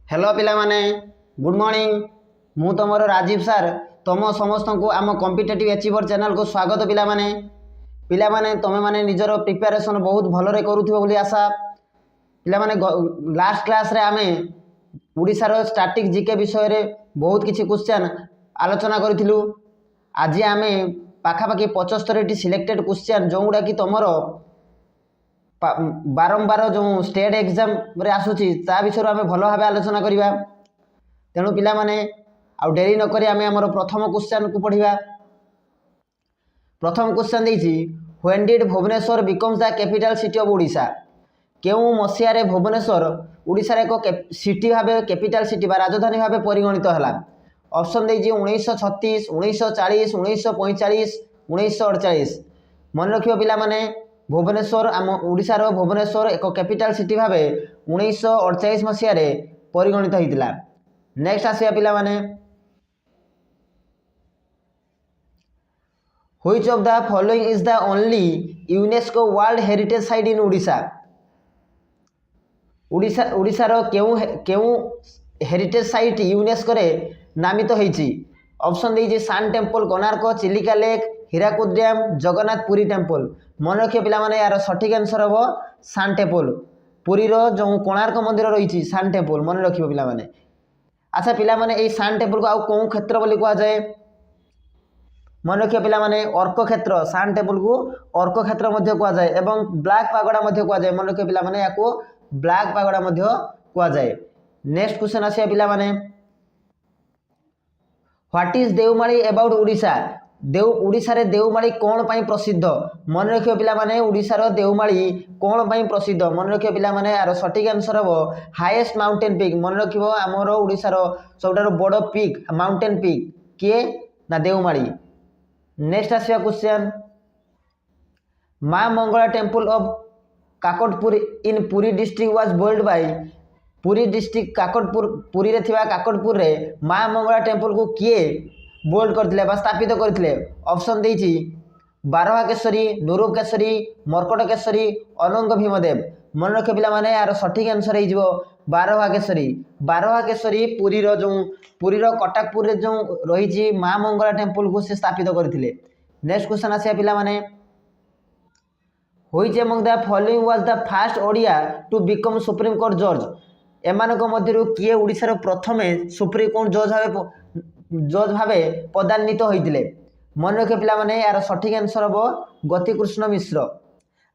Hello पिला माने good morning मु तुमर राजीव सर तुम समस्त को आम कॉम्पिटिटिव अचीवर चैनल को स्वागत पिला माने तुम माने निजर प्रिपरेशन बहुत भलरे करूथिबो बोली आशा पिला माने लास्ट क्लास रे आमे ओडिसा रो स्टैटिक जीके विषय रे बहुत किछि क्वेश्चन आलोचना करिथिलु। आज आमे पाखापाखि 75 सिलेक्टेड क्वेश्चन जोउडा कि तुमरो बारंबार जो स्टेट एग्जाम रे आसुची ता विषय आम भल भाव आलोचना करवा। तेणु पिला माने आउ डेरी नक आम आमर प्रथम क्वेश्चन को पढ़ा। प्रथम क्वेश्चन देछि when did Bhubaneswar becomes the capital city of Odisha. केउ मसिया भुवनेश्वर ओडिशा रे एक सिटी भाव कैपिटल सिटी बा राजधानी भाव परिगणित है। ऑप्शन देछि 1936 1940 1945 1948। मन रखियो पिला माने भुवनेश्वर आम ओडिशार भुवनेश्वर एक कैपिटल सिटी भाव 1948 मसीह परिगणित होता। नेक्स्ट आसिया पिला माने which of the following is the only UNESCO world heritage site in Odisha. ओडिशार केउ हेरिटेज साइट यूनेस्को रे नामित होईची। ऑप्शन देछि सान temple Konark Chilika lake Hirakud dam Jagannath Puri temple. मन रखिए पिला माने यार सठिक आंसर हम सान टेम्पल पुरीर जो कोणार्क मंदिर रही सान टेम्पल मन रखिए पिला माने। अच्छा पिला माने ए सान टेम्पल को आउ कौ क्षेत्र बोली कहा जाए मन रखिए पिला माने अर्क क्षेत्र सान टेम्पल को अर्क क्षेत्र मध्य कहा जाए एवं ब्लैक पागोडा मध्य कहा जाए। मन रखिए पिला माने याको ब्लैक पागोडा मध्य कहा जाए। नेक्स्ट क्वेश्चन आसिया पिला माने what is Devmali about Odisha. Odisha रे देवमाली कौन पाई प्रसिद्ध। मन रखियो पिला माने ओडिशा रो देवमाली कौन पाई प्रसिद्ध। मन रखियो पिला माने यार सठिक आंसर हम हाईएस्ट माउंटेन पीक। मन रखियो आमर ओडिशा रो सबटारो बड़ पीक माउंटेन पीक किए ना देवमाली। नेक्स्ट आसिया question Maa Mangala temple of Kakatpur in Puri district was build by Puri district Kakatpur Puri रे थिबा काकटपुर रे मां मंगला टेम्पल को किए बोल्ड करथिले बा स्थापित करथिले। ऑप्शन देछि बारहाकेश्वरी नूरुकेश्वरी मर्कटकेश्वरी अनंग भीमदेव। मन रखे पिला माने यार सठिक आंसर हे जिवो बारहाकेश्वरी। बारहाकेश्वरी पुरीर जो पुरीर कटकपुर रे जो रही मां मंगला टेम्पल को से स्थापित करथिले। नेक्स्ट क्वेश्चन आसिया पिला माने which among the following was the first Odia to become supreme court जज। एमानक मध्यरु किए ओडिसा प्रथमे सुप्रीम कोर्ट जज भावे पदान्वित होइतिले। मन रखे पिला माने यार सठिक आंसर हम गतिकृष्ण मिश्र।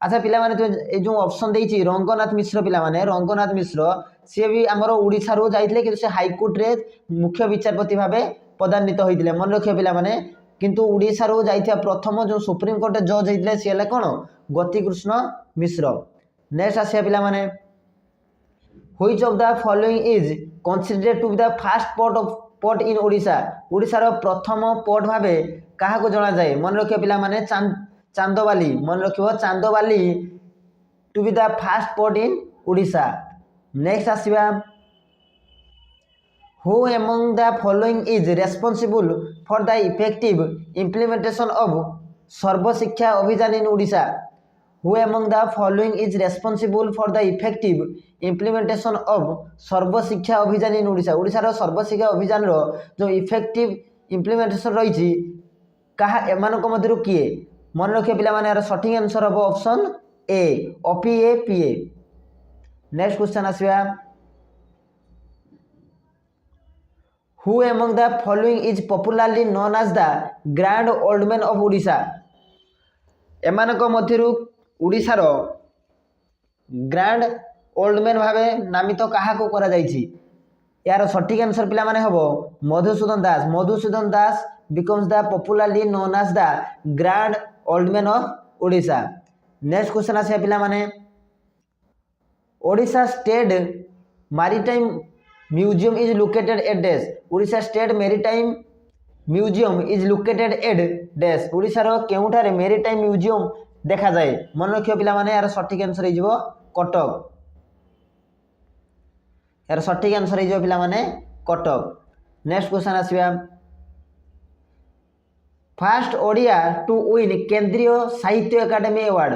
अच्छा पिला माने जो ऑप्शन देछि रंगनाथ मिश्र पिला माने रंगनाथ मिश्र सी भी आमर ओडिसा रो जाइतिले कि से हाईकोर्ट रे मुख्य विचारपति भावे पदान्वित होइतिले। मन रखे पिला माने किंतु ओडिसा रो जाइथिया प्रथम जो सुप्रीम कोर्ट जज होइतिले सी हला कोन गतिकृष्ण मिश्र। नेक्स्ट आसिया पिला माने which of the following is considered to be the first port in Odisha. ओडिशार प्रथम पोर्ट भावे कहा को जना जाए। मन रखियो पिला माने चांदोबाली। मन रखियो Chandbali to be the first port in Odisha. Next आसीबा who among the following is responsible for the effective implementation of Sarva Shiksha Abhiyan in Odisha. Who among the following is responsible for the effective implementation of Sarva Shiksha Abhiyan in Odisha. ओडिशार सर्व शिक्षा अभियान रो जो effective implementation रही कहा एमानक मध्यरु किए। मन रखिए पिला माने यार सठिक आंसर हम ऑप्शन ए ओपीए पीए। नेक्स्ट क्वेश्चन आसीबा who among the following is popularly known as the grand old man of Odisha. एमानक मध्यरु ओडिशार ग्रैंड ओल्ड मैन भावे नामित कहा को करा जाइछि। यार सठिक आंसर पिला माने हबो Madhusudan Das. Madhusudan Das becomes the popularly known as the grand old man of Odisha. Next question आसे पिला माने Odisha state maritime museum is located at dash. Odisha state maritime museum is located at dash. Odisha रो केउठारे मैरीटाइम म्यूजियम देखा जाए। मन रखियो पिला माने यार सठिक आंसर हो कटक। यार सठिक आंसर हो पिला माने कटक। नेक्स्ट क्वेश्चन आसीबा first Odia to win Kendriya Sahitya academy award.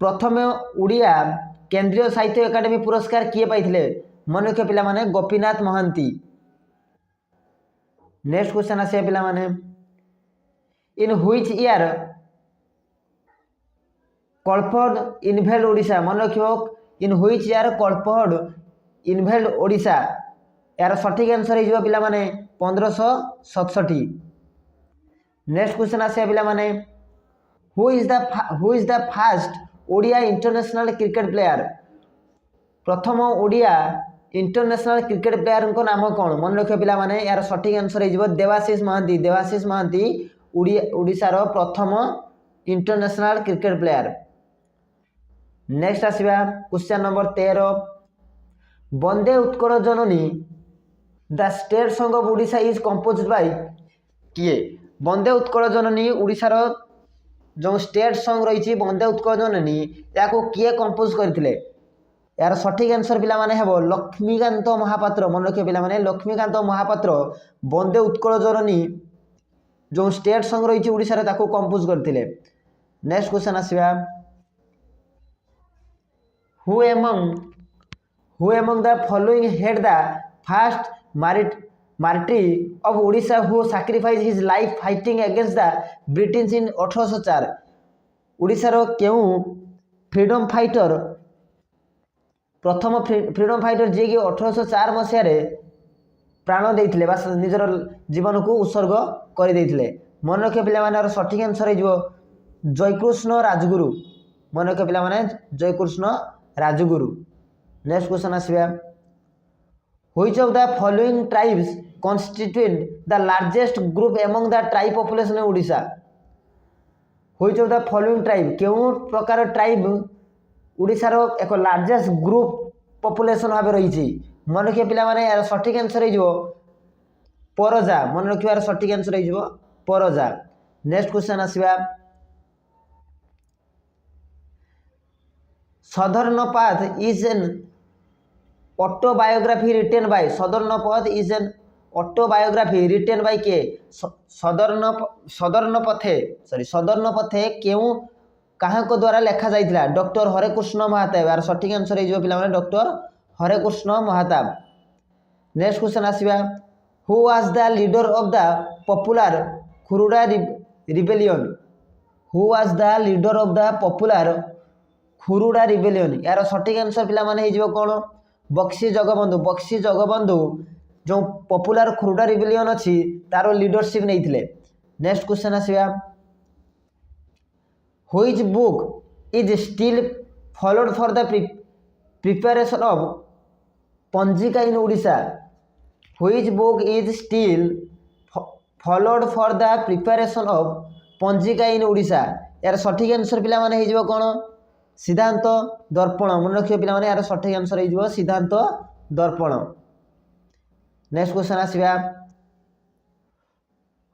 प्रथम ओडिया केंद्रीय साहित्य एकाडेमी पुरस्कार किए पाइथिले मन रखियो पिला माने गोपीनाथ महांती। नेक्स्ट क्वेश्चन आसे पिला माने इन व्हिच ईयर कल्पड इनभेल्ड ओडिशा। मन रखियो इन व्हिच ईयर कल्पड इनभेल्ड ओडिशा। यार सठिक आंसर हो पिला माने 1567। नेक्स्ट क्वेश्चन आसे पिला माने who is the fast Odia international cricket player. प्रथम ओडिया इंटरनेशनल क्रिकेट प्लेयर को नाम कौन। मन रखियो पिला माने यार सठिक आंसर हो देवाशीष महांती। देवाशीष महांती ओडिशार प्रथम इंटरनेशनल क्रिकेट प्लेयर। नेक्स्ट आसवा question number 13 Vande Utkal Janani the state song of Odisha is composed by किए। वंदे उत्कल जननी ओडिशार जो स्टेट सॉन्ग रही वंदे उत्कल जननी या किए कंपोज करथिले। यार सठिक आंसर पिला माने हेबो लक्ष्मीकांत महापात्र। मन रखियो पिला माने लक्ष्मीकांत महापात्र वंदे उत्कल जननी जो स्टेट सॉन्ग रही ओडिशार ताको कंपोज करथिले। नेक्स्ट क्वेश्चन आसवा who among the following had the first martyr of Odisha who sacrifice his life fighting against the British in 1804। ओडिशार केउ फ्रीडम फाइटर प्रथम फ्रीडम फाइटर जी कि 1804 मसीह प्राण देते बा निजर जीवन को उत्सर्ग कर देते। मन रखियो पिला माने सठिक आंसर हो जयकृष्ण राजगुरु। मन रखियो पिला माने जयकृष्ण राजगुरु। नेक्स्ट क्वेश्चन आसवा which of the following tribes constitute the largest group among the tribe population in Odisha. Which of the following tribe केउ प्रकार ट्राइब ओडिशार एक लार्जेस्ट ग्रुप पॉपुलेशन भाव रही। मन रखियो पिला माने यार सठिक आंसर हो परजा। मन रखियो यार सठिक आंसर हो परजा। नेक्स्ट क्वेश्चन आसवा Sadhanara Path is an autobiography written by. Sadhanara Path is an autobiography written by के। सदर्न पथे केउ कहा को द्वारा लेखा जाइथिला। डॉक्टर हरेकृष्ण महाताब। यार सठिक आंसर हो पिला माने doctor Harekrushna Mahtab. Next question आसवा who was the leader of the popular Khurda rebellion. Who was the leader of the popular Khurda rebellion. यार सठिक आंसर पिला माने हो कौन बक्सी जगबंधु। बक्सी जगबंधु जो पॉपुलर खुरुडा रिबेलियन अच्छी तार लीडरशिप नहीं थे। नेक्स्ट क्वेश्चन आसवा which book is still followed for the preparation of Panjika in Odisha. Which book is still followed for the preparation of Panjika in Odisha. यार सठिक आंसर पिला माने हो कौन सिद्धांत दर्पण। मन रखियो पिला माने यार सठिक आंसर हो सिद्धांत दर्पण। नेक्स्ट क्वेश्चन आसवा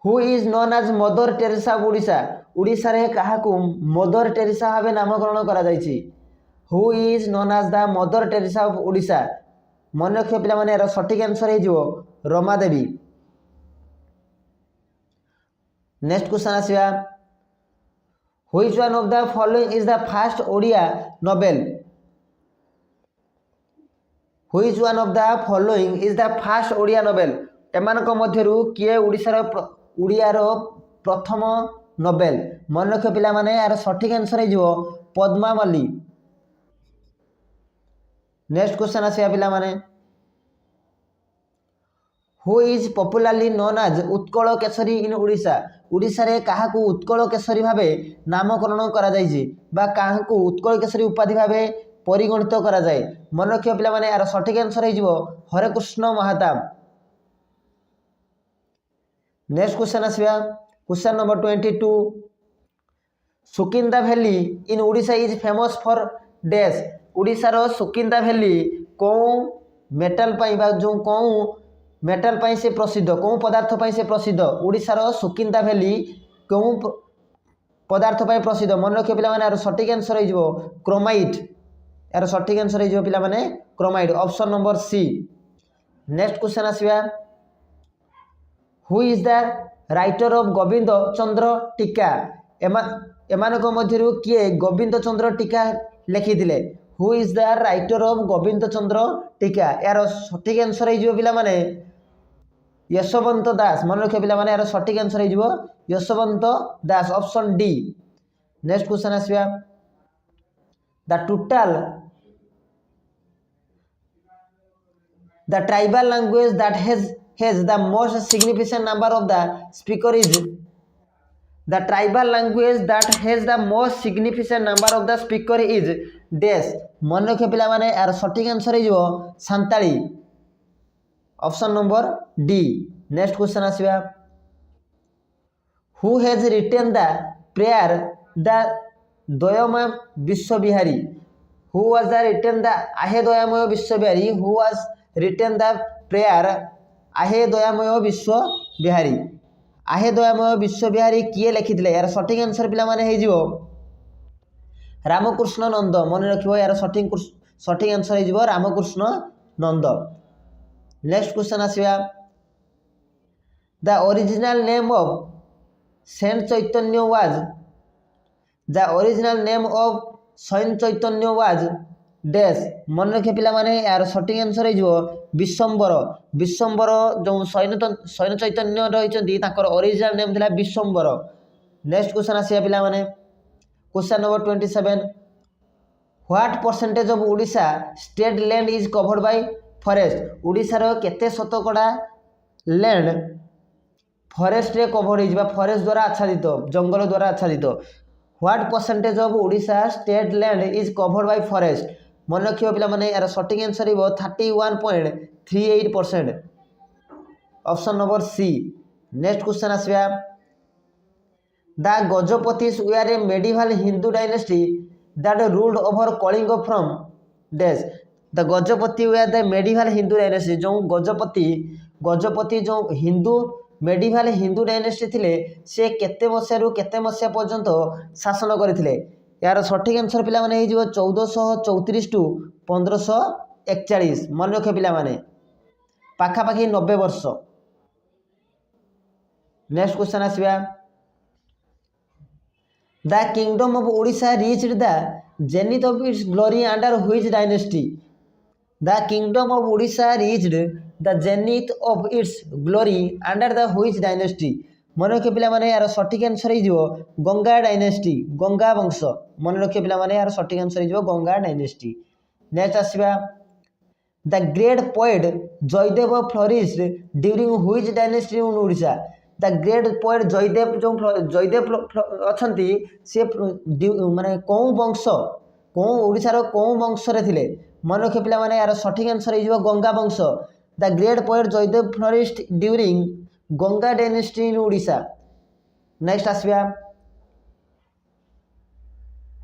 who is known as Mother Teresa of Odisha. Odisha रे काहाकू मदर टेरेसा भावे नामकरण करा जायछि। Who is known as the Mother Teresa of Odisha. मन रखियो पिला माने यार सठिक आंसर हो रमा देवी। नेक्स्ट क्वेश्चन आसवा which one of the following is the first Odia novel. Which one of the following is the first Odia novel. एमानक मध्यरु किए ओडियार प्रथम नोवेल। मन रखियो पिला माने यार सठिक आंसर हो पद्मा मल्ली। नेक्स्ट क्वेश्चन आसवा पिला माने who is popularly known as Utkal Keshari in Odisha. Odisha रे काहाकू उत्कल केसरी भावे नामकरण करा जायछि बा काहाकू उत्कल केसरी उपाधि भावे परिगणित करा जाय। मन रखियो पिला माने यार सठिक आंसर हो हरेकृष्ण महाताब। नेक्स्ट क्वेश्चन आसवा question number 22 Sukinda valley in Odisha is famous for dash. ओडिशार सुकिंदा वैली कौ मेटल पाई बा जो कौ मेटल पाई से प्रसिद्ध कौ पदार्थ पाई से प्रसिद्ध। ओडिशार सुकिंदा वैली कौ पदार्थ पाई प्रसिद्ध। मन रखियो पिला माने यार सठिक आंसर हो क्रोमाइट। यार सठिक आंसर हो पिला माने chromite option number C. Next question आसवा who is the writer of Govinda Chandrika. एमानक मध्यरु किए गोविंद चंद्र टीका लिखिथिले। Who is the writer of Govinda Chandrika यार सठिक आंसर हो पिला माने यशवंत दास मन रखिए पिला माने यार सठिक आंसर हो Yashwant Das option D. Next question आसवा the total the tribal language that has the most significant number of the speaker is the tribal language that has the most significant number of the speaker is dash मन रखे पिला माने यार सठिक answer हो Santali option number D. Next question आसवा who has written the prayer the Dayamaya Bishwabihari who was the written the Ahe Dayamaya Bishwabihari who was written the prayer Ahe Dayamaya विश्व बिहारी आहे दयामय विश्व बिहारी किए लिखिथिले यार सठिक आंसर पिला माने हे जिवो रामकृष्ण नंद मन रखिबो यार सठिक आंसर हे जिवो रामकृष्ण नंद। नेक्स्ट क्वेश्चन आसीबा the original name of saint Chaitanya was the original name of saint Chaitanya was dash मन रखे पिला माने यार सठिक आंसर हो विश्वम्बर विश्वम्बर जो सैन चैतन्य रही ओरिजिनल नेम थिला विश्वम्बर। नेक्स्ट क्वेश्चन आसिया पिला माने question number 27 what percentage of Odisha state land is covered by forest Odisha रो केते शतकड़ा लैंड फॉरेस्ट रे कवर्ड होइबा फॉरेस्ट द्वारा आच्छादित जंगल द्वारा आच्छादित what percentage of Odisha state land is covered by forest मन रखियो पिला माने यार सठिक आंसर हो 31.38% option number C. Next question आसवा the Gajapatis were a medieval Hindu dynasty that ruled over Kalinga from dash the Gajapati were the medieval Hindu dynasty जो गजपति जो हिंदू मेडिवल हिंदू डायनेस्टी थिले से केते मसिया रु केते मसिया पर्यंत शासन करथिले यार सठिक आंसर पिला माने 1434 टू 1541 मन रखे पिला माने पाखापाखि 90 वर्ष। नेक्स्ट क्वेश्चन आसवा the kingdom of Odisha reached the zenith of its glory under which dynasty the kingdom of Odisha reached the zenith of its glory under the which dynasty मन रखे पिला माने यार सठिक आंसर हो गंगा डायनेस्टी गंगा वंश मन रखे पिला माने यार सठिक आंसर हो गंगा डायनेस्टी। नेक्स्ट आसवा the great poet Jayadeva flourished during which dynasty in Odisha the great poet Jayadeva जो जयदेव अछंती से माने कौ वंश कौ ओडिशा रो कौ वंश रे थिले मन रखे पिला माने यार सठिक आंसर हो गंगा वंश the great poet Jayadeva flourished during Ganga dynasty in Odisha. Next आसवा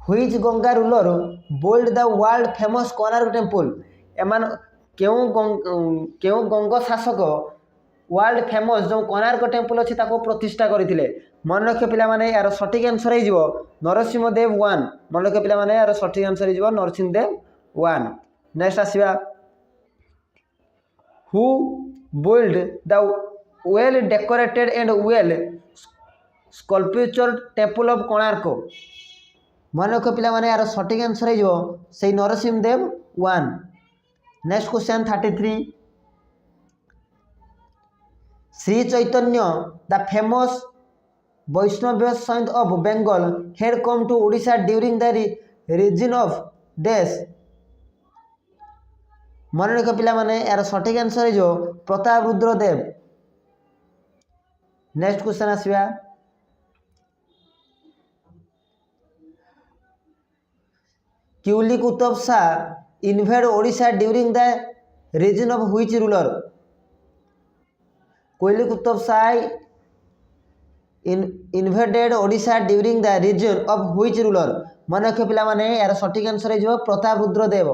which Ganga ruler build the world famous Konark temple एमान केउ गंगा शासक वर्ल्ड फेमस जो कोणार्क टेम्पल अच्छी प्रतिष्ठा करते मन रखे पिला माने यार सठिक आंसर हो नरसिंहदेव 1 मन रखे पिला माने यार सठिक आंसर हो नरसिंहदेव 1। नेक्स्ट आसवा who build the well decorated and well sculptured temple of Konark मन रखो पिला माने यार सठिक आंसर हो से Narasimhadeva 1। Next question 33 Shri Chaitanya the famous Vaishnava saint of Bengal had come to Odisha during the region of dash मन रखो पिला माने यार सठिक आंसर हो प्रताप रुद्रदेव। नेक्स्ट क्वेश्चन आसवा Quli Qutb Shah invade Odisha during the region of which ruler Quli Qutb Shah invaded Odisha during the region of which ruler मन रखे पिला माने यार सठिक आंसर हो प्रताप रुद्रदेव।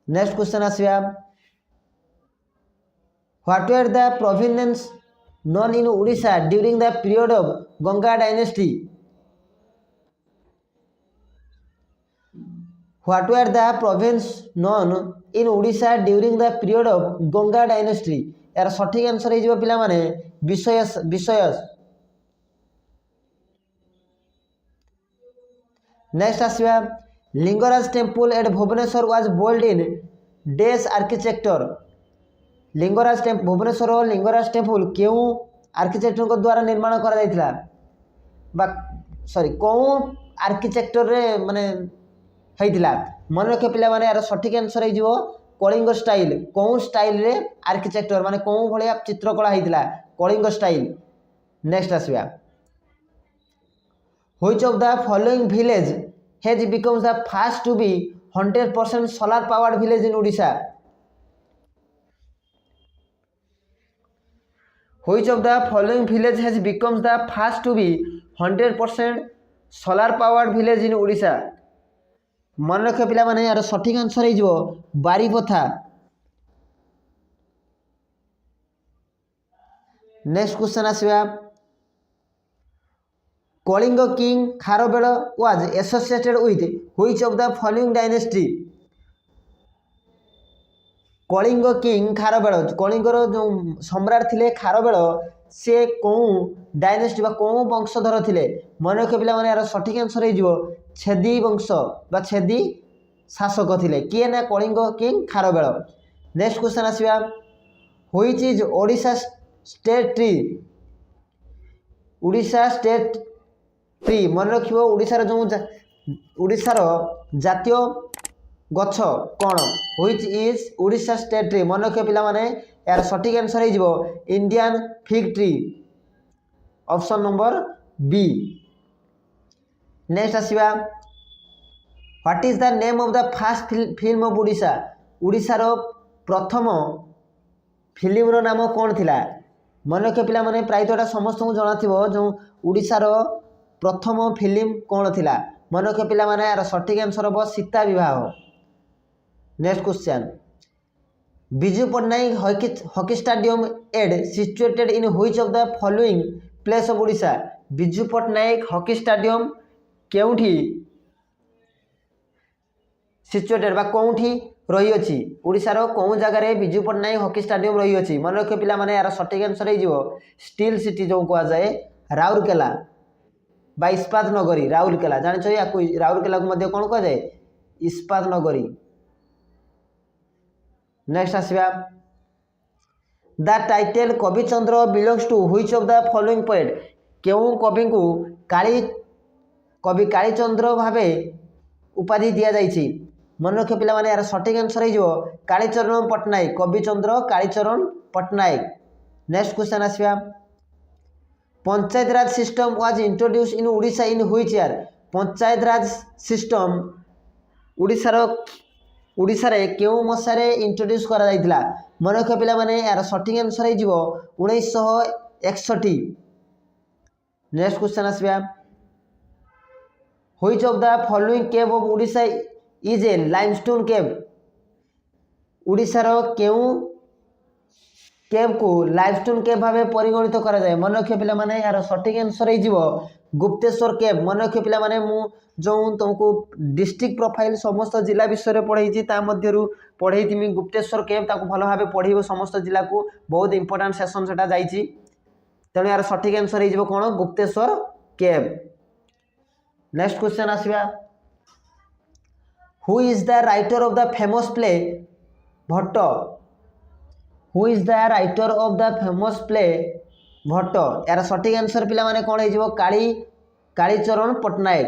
नेक्स्ट क्वेश्चन आसवा What were the provinces known in Odisha during the period of Ganga dynasty? What were the provinces known in Odisha during the period of Ganga dynasty? यार सठिक आंसर हो पिला माने विषयस। नेक्स्ट आसवा Lingaraj temple at Bhubaneswar was build in dash architecture Bhubaneswar Lingaraj temple क्यों architecture द्वारा निर्माण करा सॉरी कौन आर्किटेक्टर रे माने होइतिला मन रखे पिला माने यार सठिक आंसर हो कलिंग स्टाइल कौन स्टाइल रे आर्किटेक्टर माने कौन भलिया चित्रकला होइतिला कलिंग स्टाइल। नेक्स्ट आसवा which of the following village has becomes the first to be 100% solar powered village in Odisha which of the following village has becomes the first to be 100% solar powered village in Odisha मन रखे पिला माने यार सठिक answer हो Baripatha. Next question आसवा Kalinga king Kharavela was associated with which of the following dynasty Kalinga king Kharavela कलिंगर जो सम्राट थिले खारवेल से कौ डायनेस्टी बा कौ वंशधर थिले मन रखे पिला माने यार सठिक आंसर हो छेदी वंश बा छेदी शासक थिले किए ना Kalinga king Kharavela. Next question आसवा which is Odisha state tree Odisha state tree मन रखिबो ओडिशार जो ओडिशार जातीय गछ कौन which is Odisha state tree मन रखिबो पिला माने यार सठिक आंसर हो Indian fig tree option number B. Next आसवा what is the name of the first film of Odisha ओडिशार प्रथम फिल्म रो नाम कौन थिला मन रखे पिला माने प्रायतः समस्त को जाना थिबो जो ओडिशार प्रथम फिल्म कौन थिला मन रखे पिला माने यार सठिक आंसर हो Sita Bibaha. Next question Biju Patnaik hockey stadium at situated in which of the following place of Odisha Biju Patnaik hockey stadium केउठी सिचुएटेड बा कोउठी रही अछि ओडिशार कोउ जगह रे बिजू पट्टनायक हॉकी स्टेडियम रही अछि मन रखे पिला माने यार सठिक आंसर हो स्टील सिटी जो कहा जाए राउरकेला बा इस्पात नगरी राउरकेला जानिछ या राउरकेला को मध्ये कोन कहा जाए इस्पात नगरी। नेक्स्ट आसवा the title Kavichandra belongs to which of the following poet केउ कवि को कवि कालीचंद्र भावे उपाधि दिया जाइछि मन रखे पिला माने यार सठिक आंसर हो कालीचरण पट्टनायक कविचंद्र कालीचरण पट्टनायक। नेक्स्ट क्वेश्चन आसवा panchayat raj system was introduce in Odisha in which year panchayat raj system Odisha रे केउ मसारे इंट्रोड्यूस करा जाइतिला मन रखे पिला माने यार सठिक आंसर हो 1961। नेक्स्ट क्वेश्चन आसवा which of the following cave of Odisha is a limestone cave ओडिशार केउ केव को लाइमस्टोन केव भावे परिगणित करा जाए मन रखे पिला माने यार सठिक आंसर हो गुप्तेश्वर केव मन रखे पिला माने मु जो तुमको डिस्ट्रिक्ट प्रोफाइल समस्त जिला विषय पढ़ाई ता मध्यरु पढ़ाई थी गुप्तेश्वर केव ताको भल भाव पढ़ो समस्त जिला को बहुत इंपोर्टेंट सेशन सेटा जाइछि तेणु यार सठिक आंसर हो कौन गुप्तेश्वर केव। नेक्स्ट क्वेश्चन आसवा who is the writer of the famous play Bhatta who is the writer of the famous play Bhatta यार सठिक आंसर पिला माने कौन हो कालीचरण पट्टनायक।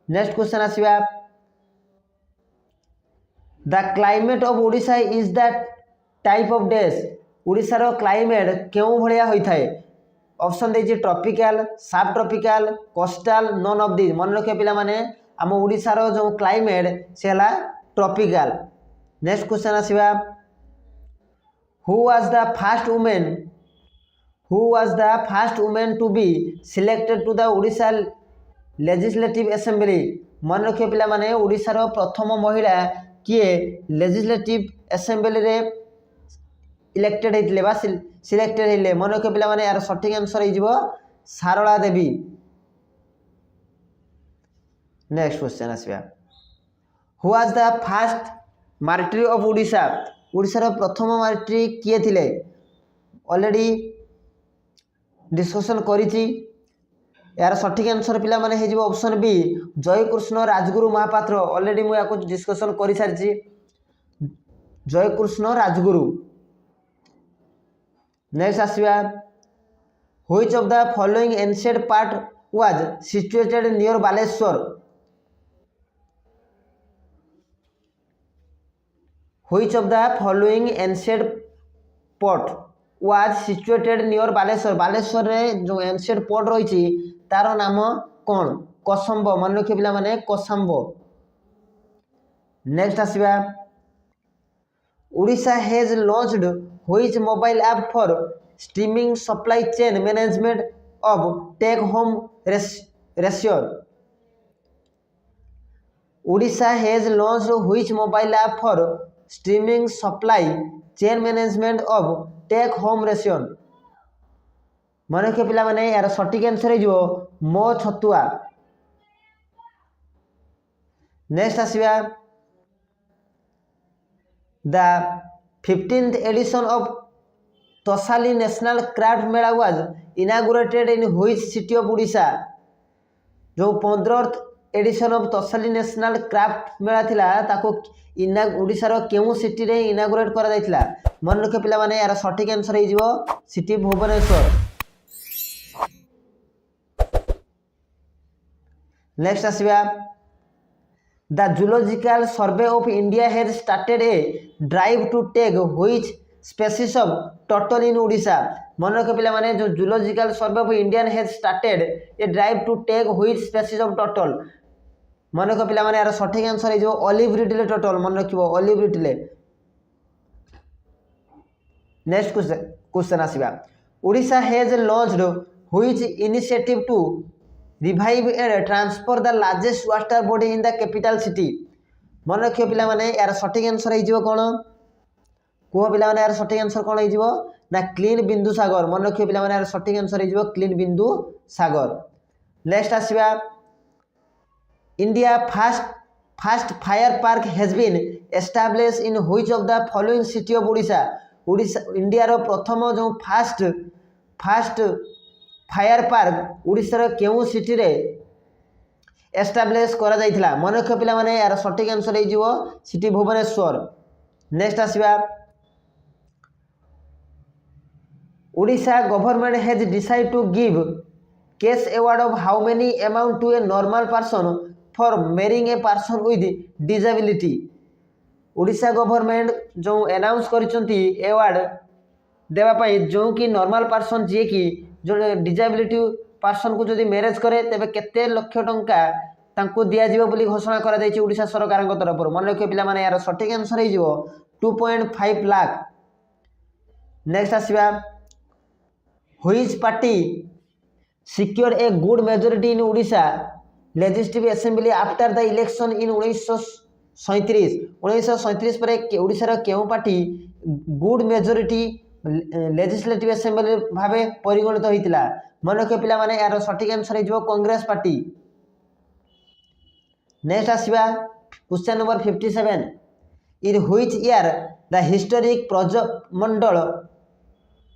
नेक्स्ट क्वेश्चन आसवा the climate of Odisha is the type of dash ओडिशार क्लाइमेट क्यों भलिया होता है ऑप्शन देछि tropical subtropical coastal none of this मन रखे पिला माने आम ओडिशार जो क्लाइमेट से हला ट्रॉपिकल। नेक्स्ट क्वेश्चन आसवा who was the first women to be selected to the Odisha legislative assembly मन रखे पिला माने ओडिशार प्रथम महिला किए लेजिस्लेटिव असेंबली रे इलेक्टेड होते बा सिलेक्टेड होते मन रखे पिला माने यार सठिक आंसर हो सारला देवी। नेक्स्ट क्वेश्चन आसवा who was the first martyr of Odisha ओडिशार प्रथम मार्ट्री किए थिले ऑलरेडी डिस्कशन करिछि यार सठिक आंसर पिला माने हे option B Jayakrishna Rajguru Mohapatra. Already मु याको डिस्कशन करि सारिछि। जयकृष्ण राजगुरु। नेक्स्ट आसीबा which of the following ancient part was situated near Baleswar. Which of the following ancient port was situated near Baleswar. Baleswar रे जो एंशिएंट पोर्ट रही तार नाम कौन? कोसंबो। मन रखिए पिला माने कोसंबो। नेक्स्ट आसीबा Odisha has launched which mobile app for streaming supply chain management of take home ratio. Odisha has launched which mobile app for streaming supply chain management of take home ratio. मन रखिए पिला माने यार सटीक आंसर हो मो छतुआ। नेक्स्ट आसीबा the 15th edition of Tosali national craft mela was inaugurated in which city of Odisha. जो 15th edition of Tosali national craft मेला थिला ताको ओडिशा रो केउ सिटी रे इनागुरेट करा जायतिला। मन रखे पिला माने यार सटीक आंसर हे जिवो सिटी भुवनेश्वर। नेक्स्ट आसीबा the zoological survey of India has started a drive to take which species of turtle in Odisha. मन रखे पिला माने जो zoological survey of India has started a drive to take which species of turtle. मन रखे पिला माने यार सठिक आंसर हे जो ऑलिव रिडले टर्टल। मन रखिबो ऑलिव रिडले। नेक्स्ट क्वेश्चन आसीबा Odisha has launched which initiative to revive and transfer the largest water body in the capital city. मन रखियो पिला माने यार सठिक आंसर हे जिवो कोन? को पिला माने यार सठिक आंसर कोन हे जिवो ना क्लीन बिंदु सागर। मन रखियो पिला माने यार सठिक आंसर हे जिवो क्लीन बिंदु सागर। नेक्स्ट आसीबा India first fire park has been established in which of the following city of Odisha. Odisha India रो प्रथम जो फास्ट फायर पार्क ओडिशा रो केउ सिटी रे एस्टैब्लिश करा जायतिला। मन रखियो पिला माने यार सठिक आंसर हे जिवो सिटी भुवनेश्वर। नेक्स्ट आसीबा Odisha government has decide to give cash award of how many amount to a normal person for marrying a person with disability. Odisha government जो अनाउंस करिसंती अवार्ड देवा पाई जो कि नॉर्मल पर्सन जे कि जो डिसेबिलिटी पर्सन को जदि मैरेज करे तेबे केते लक्ष टंका तांको दिया जिवो बोली घोषणा करा जायछि ओडिशा सरकार तरफ। मन रखियो पिला माने यार सठिक आंसर हे जिवो 2.5 लाख। नेक्स्ट आसीबा which party secured a good majority in Odisha legislative assembly after the election in 1937। 1937 पर ओडिशा रो केउ party good majority legislative assembly भावे परिगणित होइतिला। मन रखियो पिला माने यार सठिक आंसर हे जिवो कांग्रेस पार्टी। नेक्स्ट आसीबा question number 57 in which year the historic Prajamandal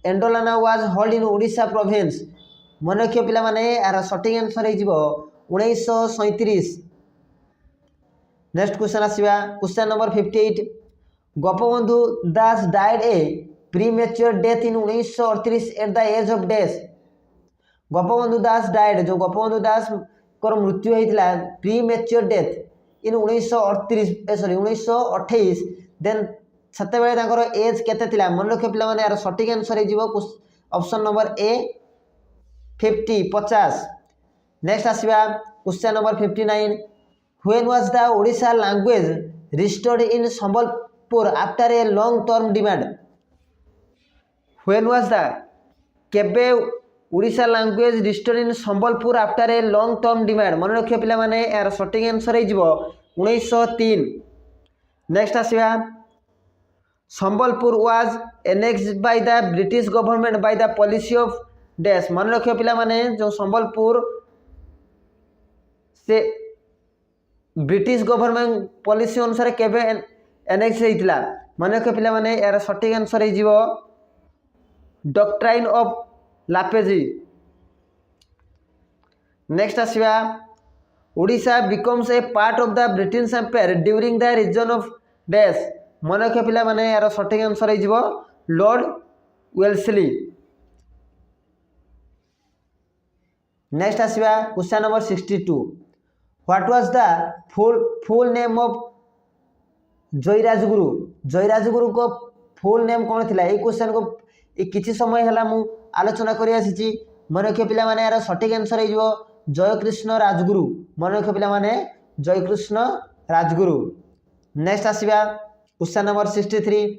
andolana was hold in Odisha province. मन रखियो पिला माने यार सठिक आंसर हे जिवो 1937। नेक्स्ट क्वेश्चन आसीबा question number 58 Gopabandhu Das died a premature death in 1938 at the age of death. Gopabandhu Das died जो गोपबंधु दास कर मृत्यु होइतिला प्रीमेच्योर डेथ इन 1928 देन सते बेले तांकर एज केते थिला। मन रखे पिला माने यार सटीक आंसर हे जिवो ऑप्शन नंबर ए 50। नेक्स्ट आसीबा question number 59 when was the Odisha language restored in Sambalpur after a long term demand. When was the केबे Odisha language restored in Sambalpur after a long term demand. मन रखियो पिला माने यार सटीक आंसर हे जिवो 1903। नेक्स्ट आसीबा Sambalpur was annexed by the British government by the policy of dash. मन रखियो पिला माने जो संबलपुर से ब्रिटिश गवर्नमेंट पॉलिसी अनुसार केबे एनेक्स हेइतिला। मन रखियो पिला माने यार सटीक आंसर हे जिवो डॉक्ट्राइन ऑफ लापेजी। नेक्स्ट आसवा Odisha becomes a part of the British empire during the region of dash मन रख पिला माने यार सठिक आंसर हो लॉर्ड वेल्सली। नेक्स्ट आसवा question number 62 what was the full name of Jayarajguru. Jayarajguru को फुल नेम कौन थिला ए क्वेश्चन को किछि समय हला मु आलोचना करि आसी मन रख पिला माने यार सठिक आंसर हो जयकृष्ण राजगुरु मन रख पिला माने जयकृष्ण राजगुरु। नेक्स्ट आसवा question number 63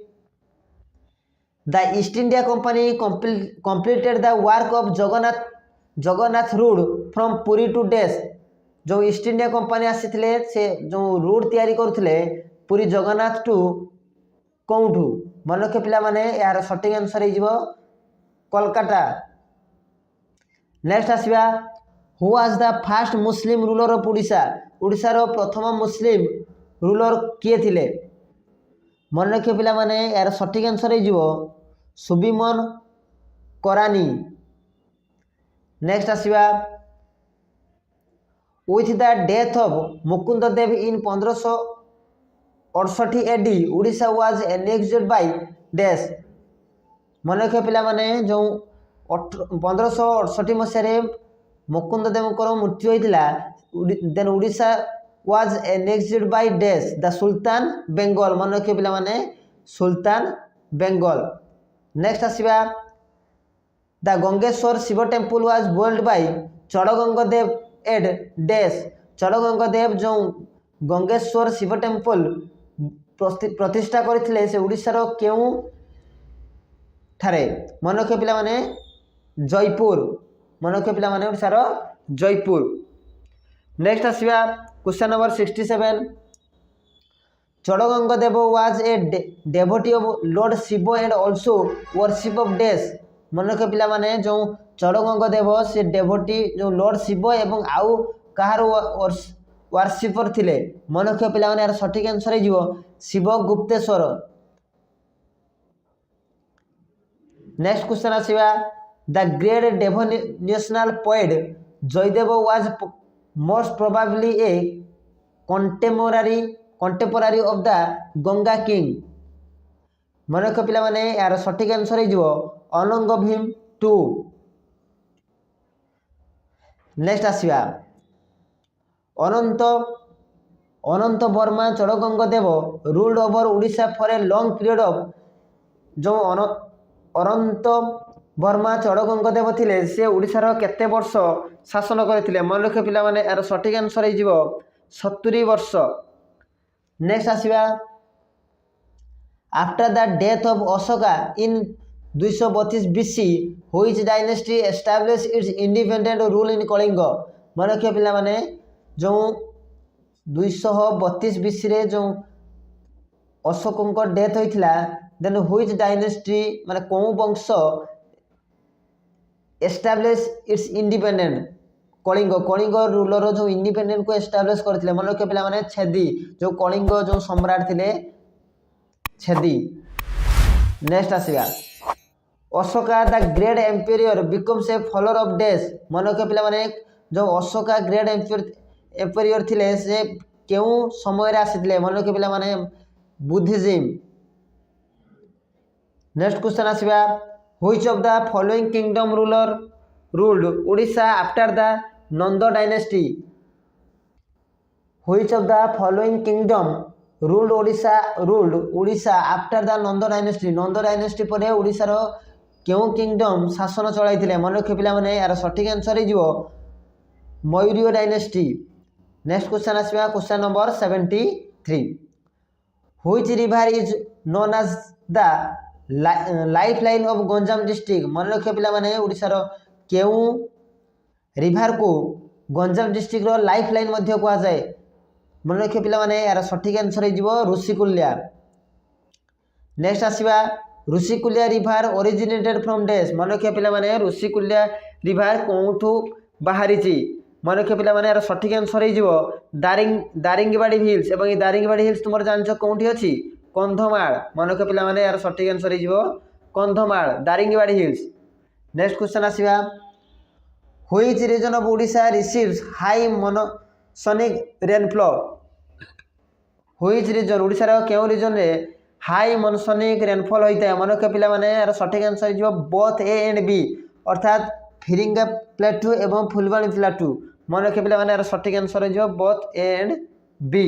the East India Company completed the work of Jagannath road from Puri to dash जो ईस्ट इंडिया कंपनी आसीथिले से जो रूड तैयारी करुथिले पुरी जगन्नाथ टू कौठू मन रख पिला माने यार सठिक आंसर हो कोलकाता। नेक्स्ट आसवा who was the first Muslim ruler of Odisha. ओडिशार प्रथम मुस्लिम रूलर किए थिले मन रख पिला माने यार सठिक आंसर हो सुबिमन करानी। नेक्स्ट आसवा with the death of Mukunda Dev in 1568 AD Odisha was annexed by dash मन रख पिला माने जो 1568 मसीह मुकुंद देवकर मृत्यु होता then Odisha was annexed by dash the sultan Bengal मन रख पिला माने सुल्तान बेंगल। नेक्स्ट आसवा the Gangeshwar Shiva temple was build by Chodagangadeva at dash Chodagangadeva जो गंगेश्वर शिव टेम्पल प्रतिष्ठा करथिले से ओडिशार केउ ठारे मन रख पिला माने जयपुर मन रख पिला माने ओडिशार जयपुर। नेक्स्ट आसवा question number 67 Chodagangadeva was a devotee of lord Shiva and also worship of dash मन रख पिला माने जो चड़गंगदेव से डेवोटी जो लॉर्ड शिव एवं आउ कहार वर्शिपर थिले मन रख पिला माने यार सठिक आंसर हो शिव गुप्तेश्वर। नेक्स्ट क्वेश्चन आसवा the great devotional poet Jayadev was most probably a contemporary of the Ganga king मन रख पिला माने यार सठिक आंसर हो अनंग भीम 2। नेक्स्ट आसवा Ananta Varma Chodagangadeva ruled over Odisha for a long period of जो अनंत वर्मा चड़गंगदेव थिले से ओडिशार केते वर्ष शासन करथिले मन रख पिला माने यार सठिक आंसर हो 70 वर्ष। नेक्स्ट आसवा after the death of Ashoka in 232 BC which dynasty establish its independent rule in Kalinga मन रख पिला माने जो 232 BC रे जो अशोक डेथ होइथिला देन व्हिच डायनेस्टी माने को वंश establish its independent Kalinga Kalinga ruler जो इंडिपेंडेंट को एस्टाब्लिश करथिले मन रख पिला माने छेदी जो कलिंग जो सम्राट थिले छेदी। नेक्स्ट आसीगा Ashoka the great emperor becomes a follower of dash मन रख पिला माने जो अशोका ग्रेट एम्पेरियर थिले से केउ समय रे आसीथिले मन रख पिला माने बुद्धिज्म। नेक्स्ट क्वेश्चन आसीबा which of the following kingdom ruler ruled Odisha after the Nanda dynasty which of the following kingdom ruled Odisha after the Nanda dynasty पर ओडिशा रो केउ किंगडम शासन चलाइथिले मन रख पिला माने यार सठिक आंसर हो मयूर्य डायनेस्टी। नेक्स्ट क्वेश्चन आसीबा question number 73 which river is known as the life line of Ganjam district मन रख पिला माने ओडिशा रो केउ रिवर को गंजाम डिस्ट्रिक्ट रो लाइफ लाइन मध्य को जाए मन रख पिला माने यार सठिक आंसर हो ऋषिकुल्या। नेक्स्ट आसीबा Rushikulya river originated from dash मन रख पिला माने ऋषिकुल्या रिवर कोठू बाहरी मन रख पिला माने यार सठिक आंसर हो दारिंगबाड़ी हिल्स एवं दारिंगबाड़ी हिल्स तुम जान कौटी अच्छी कंधमाल मन रख पिला माने यार सठिक आंसर हो Kandhamal Daringbadi hills. Next question आसीबा Which region of Odisha receives high monsoonic rainfall? Which region ओडिशार केउं रीजन रे हाई मनसोनिक रेनफॉल होता है? मन रख पिला माने यार सठिक आंसर जो बोथ ए एंड बी अर्थात फिरिंगा प्लेटू एवं फुलबाणी प्लेटू। मन रख पिला माने यार सठिक आंसर जो both A and B.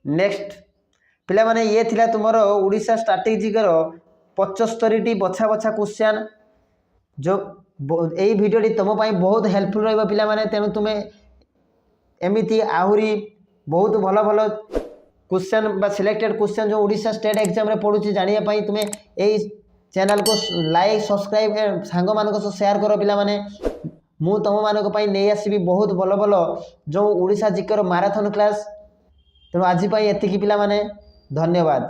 Next पिला माने ये थिला तुमरो ओडिशा स्ट्रैटेजिक रो 75 टी बछा बछा क्वेश्चन जो यही भिडियोटी तुम बहुत हेल्पफुल रहिबो पिला माने। तेणु तुमे एमिति आहुरी बहुत भल भल क्वेश्चन बा सिलेक्टेड क्वेश्चन जो ओडिशा स्टेट एग्जाम रे पड़ुची जानिया पई तुमे एई चैनल को लाइक सब्सक्राइब एंड सांग मानको सो शेयर करो पिला माने। मु तुम मानको पई नै आसीबी बहुत भल भल जो ओडिशा जिकर मैराथन क्लास। तेणु आज एतिकी पिला माने धन्यवाद।